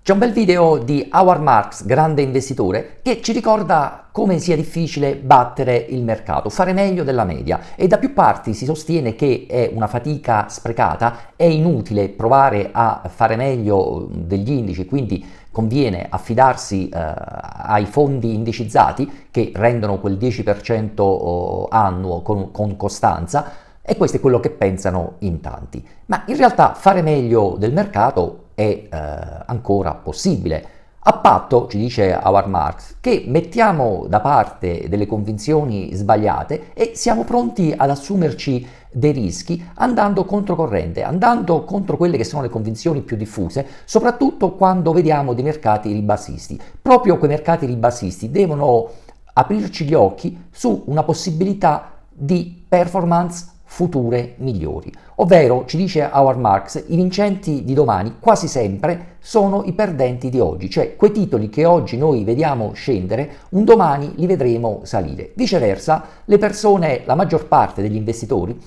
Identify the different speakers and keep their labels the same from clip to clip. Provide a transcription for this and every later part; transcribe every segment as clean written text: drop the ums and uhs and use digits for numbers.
Speaker 1: C'è un bel video di Howard Marks, grande investitore, che ci ricorda come sia difficile battere il mercato, fare meglio della media, e da più parti si sostiene che è una fatica sprecata, è inutile provare a fare meglio degli indici, quindi conviene affidarsi ai fondi indicizzati che rendono quel 10% annuo con costanza, e questo è quello che pensano in tanti. Ma in realtà fare meglio del mercato è ancora possibile, a patto, ci dice Howard Marks, che mettiamo da parte delle convinzioni sbagliate e siamo pronti ad assumerci dei rischi andando controcorrente, andando contro quelle che sono le convinzioni più diffuse, soprattutto quando vediamo dei mercati ribassisti. Proprio quei mercati ribassisti devono aprirci gli occhi su una possibilità di performance future migliori, ovvero, ci dice Howard Marks, i vincenti di domani quasi sempre sono i perdenti di oggi, cioè quei titoli che oggi noi vediamo scendere, un domani li vedremo salire. Viceversa, le persone, la maggior parte degli investitori,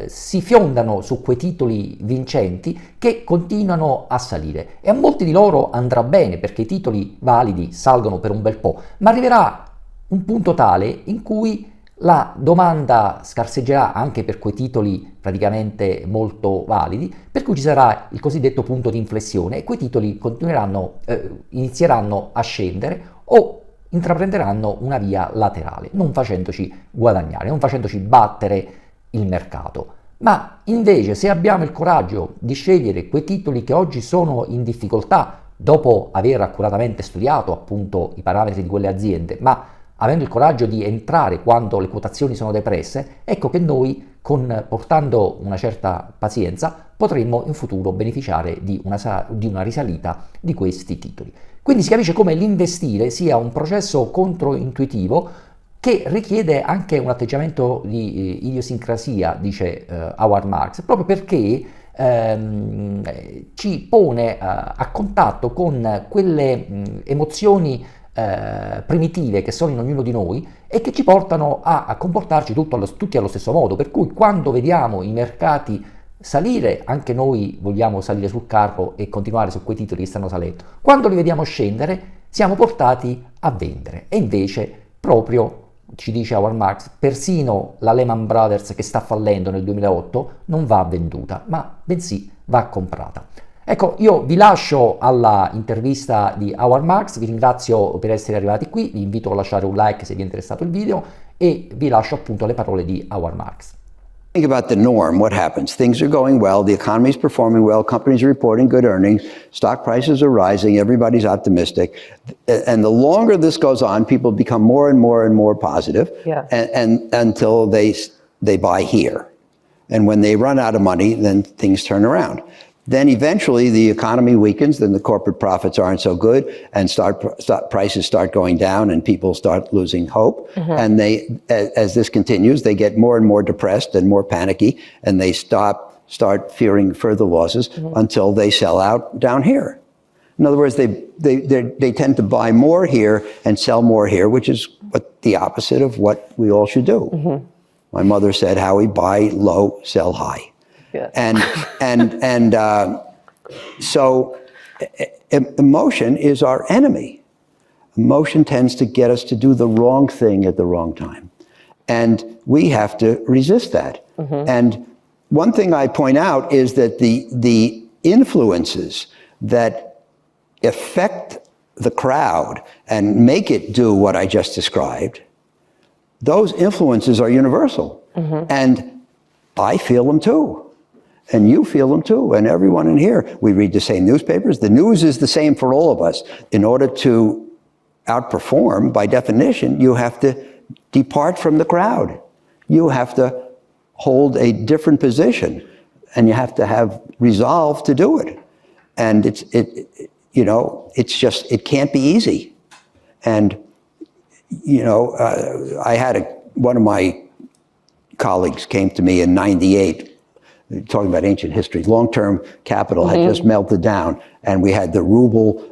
Speaker 1: si fiondano su quei titoli vincenti che continuano a salire, e a molti di loro andrà bene perché i titoli validi salgono per un bel po', ma arriverà un punto tale in cui la domanda scarseggerà anche per quei titoli praticamente molto validi, per cui ci sarà il cosiddetto punto di inflessione e quei titoli inizieranno a scendere o intraprenderanno una via laterale, non facendoci guadagnare, non facendoci battere il mercato. Ma invece, se abbiamo il coraggio di scegliere quei titoli che oggi sono in difficoltà, dopo aver accuratamente studiato appunto i parametri di quelle aziende, ma avendo il coraggio di entrare quando le quotazioni sono depresse, ecco che noi, portando una certa pazienza, potremmo in futuro beneficiare di una risalita di questi titoli. Quindi si capisce come l'investire sia un processo controintuitivo che richiede anche un atteggiamento di idiosincrasia, dice Howard Marks, proprio perché ci pone a contatto con quelle emozioni primitive che sono in ognuno di noi e che ci portano a comportarci tutti allo stesso modo, per cui quando vediamo i mercati salire anche noi vogliamo salire sul carro e continuare su quei titoli che stanno salendo, quando li vediamo scendere siamo portati a vendere, e invece proprio, ci dice Howard Marks, persino la Lehman Brothers che sta fallendo nel 2008 non va venduta, ma bensì va comprata. Ecco, io vi lascio alla intervista di Howard Marks, vi ringrazio per essere arrivati qui, vi invito a lasciare un like se vi è interessato il video e vi lascio appunto le parole di Howard Marks.
Speaker 2: Think about the norm. What happens? Things are going well, the economy is performing well, companies are reporting good earnings, stock prices are rising, everybody's optimistic. And the longer this goes on, people become more and more and more positive, and until they buy here. And when they run out of money, then things turn around. Then eventually the economy weakens, then the corporate profits aren't so good, and prices start going down, and people start losing hope. And as this continues, they get more and more depressed and more panicky, and they start fearing further losses until they sell out down here. In other words, they tend to buy more here and sell more here, which is the opposite of what we all should do. My mother said, Howie, buy low, sell high. Yeah. So emotion is our enemy. Emotion tends to get us to do the wrong thing at the wrong time. And we have to resist that. And one thing I point out is that the influences that affect the crowd and make it do what I just described, those influences are universal. And I feel them too. And you feel them too, and everyone in here. We read the same newspapers. The news is the same for all of us. In order to outperform, by definition, you have to depart from the crowd. You have to hold a different position, and you have to have resolve to do it. And it can't be easy. And I had one of my colleagues came to me in '98. Talking about ancient history, long-term capital had just melted down, and we had the ruble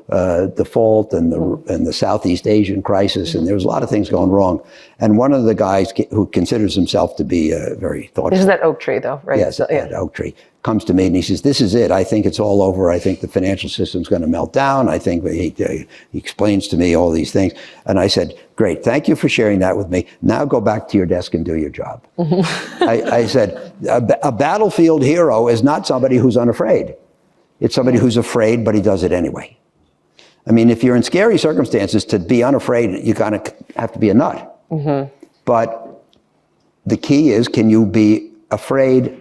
Speaker 2: default and the Southeast Asian crisis, and there was a lot of things going wrong. And one of the guys who considers himself to be very thoughtful.
Speaker 3: This is that oak tree, though, right?
Speaker 2: Yes, that oak tree. Comes to me and he says, "This is it. I think it's all over. I think the financial system's going to melt down. I think," he explains to me all these things. And I said, "Great, thank you for sharing that with me. Now go back to your desk and do your job." I said, a battlefield hero is not somebody who's unafraid. It's somebody who's afraid, but he does it anyway. I mean, if you're in scary circumstances, to be unafraid, you kind of have to be a nut. But the key is, can you be afraid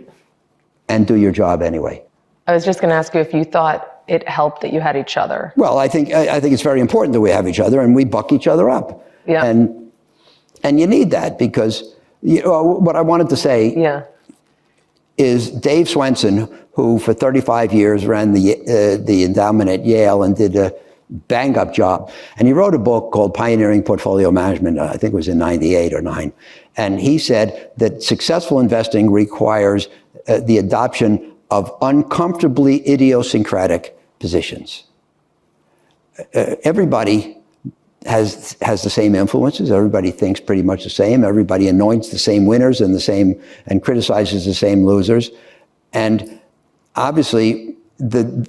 Speaker 2: and do your job anyway?
Speaker 3: I was just going to ask you if you thought it helped that you had each other.
Speaker 2: Well, I think it's very important that we have each other and we buck each other up.
Speaker 3: Yeah.
Speaker 2: And you need that because what I wanted to say is Dave Swenson, who for 35 years ran the endowment at Yale and did a bang-up job. And he wrote a book called Pioneering Portfolio Management, I think it was in 98 or 9. And he said that successful investing requires the adoption of uncomfortably idiosyncratic positions. Everybody has the same influences. Everybody thinks pretty much the same. Everybody anoints the same winners and criticizes the same losers. And obviously,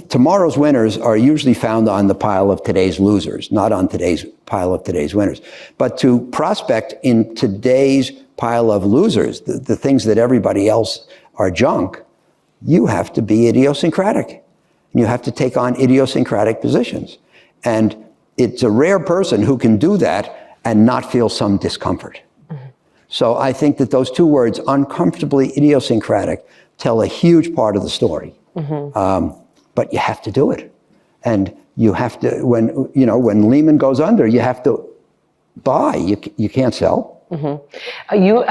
Speaker 2: tomorrow's winners are usually found on the pile of today's losers, not on today's pile of today's winners. But to prospect in today's pile of losers, the things that everybody else are junk, you have to be idiosyncratic. You have to take on idiosyncratic positions. And it's a rare person who can do that and not feel some discomfort. So I think that those two words, uncomfortably idiosyncratic, tell a huge part of the story. But you have to do it. And you have to, when Lehman goes under, you have to buy. You can't sell.
Speaker 3: You